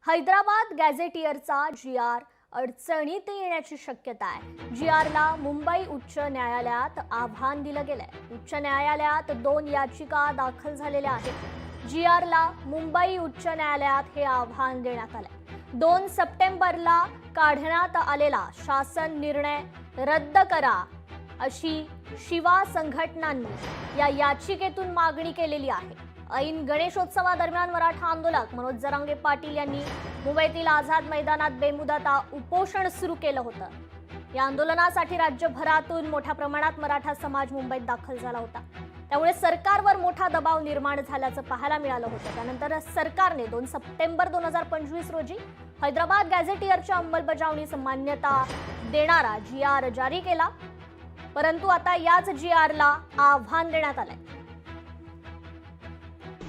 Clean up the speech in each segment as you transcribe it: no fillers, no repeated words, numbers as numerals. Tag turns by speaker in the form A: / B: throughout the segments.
A: Hyderabad गॅझेटियरचा G.R.. अडचणीत येण्याची शक्यता आहे। जी.आरला मुंबई उच्च न्यायालयात आव्हान दिलं गेलंय। उच्च न्यायालयात 2 याचिका दाखल झालेल्या आहेत। जी.आरला मुंबई उच्च न्यायालयात हे आव्हान देण्यात आलंय। 2 सप्टेंबरला काढण्यात आलेला शासन निर्णय रद्द करा अशी शिवा संघटनांनी या याचिकेतून मागणी केलेली आहे। ऐन गणेशोत्सवादरम्यान मराठा आंदोलक मनोज जरांगे पाटील यांनी मुंबईतील आझाद मैदानात बेमुदत उपोषण सुरू केलं होतं। या आंदोलनासाठी राज्यभरातून मोठ्या प्रमाणात मराठा समाज मुंबईत दाखल झाला होता। त्यामुळे सरकारवर मोठा दबाव निर्माण झाल्याचं पाहायला मिळालं होतं। त्यानंतर सरकारने 2 सप्टेंबर 2025 रोजी हैदराबाद गॅझेटियरच्या अंमलबजावणीस मान्यता देणारा जी.आर. जारी केला, परंतु आता याच जी.आरला आव्हान देण्यात आलंय।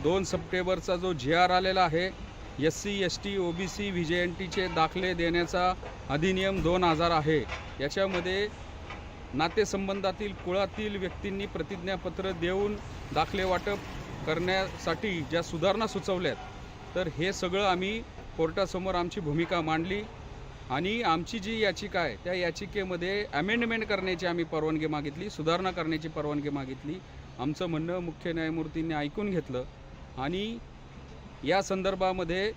B: 2 सप्टेंबरचा जो जी.आर. आलेला आहे, SC, ST, OBC, VJNTचे दाखले देण्याचा अधिनियम 2000 आहे। याच्यामध्ये नातेसंबंधातील कुळातील व्यक्तींनी प्रतिज्ञापत्र देऊन दाखले वाटप करण्यासाठी ज्या सुधारणा सुचवल्यात, तर हे सगळं आम्ही कोर्टासमोर आमची भूमिका मांडली आणि आमची जी याचिका आहे त्या याचिकेमध्ये अमेंडमेंट करण्याची आम्ही परवानगी मागितली, सुधारणा करण्याची परवानगी मागितली। आमचं म्हणणं मुख्य न्यायमूर्तींनी ऐकून घेतलं आणि या संदर्भामध्ये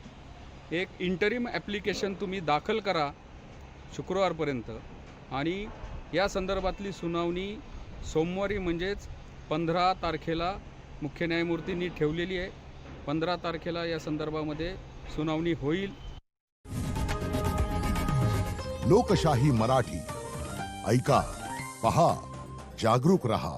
B: एक इंटरिम ॲप्लिकेशन तुम्ही दाखल करा शुक्रवारपर्यंत आणि या संदर्भातली सुनावणी सोमवारी म्हणजेच 15 तारखेला मुख्य न्यायमूर्तींनी ठेवलेली आहे। 15 तारखेला या संदर्भामध्ये सुनावणी होईल।
C: लोकशाही मराठी ऐका, पहा, जागरूक रहा।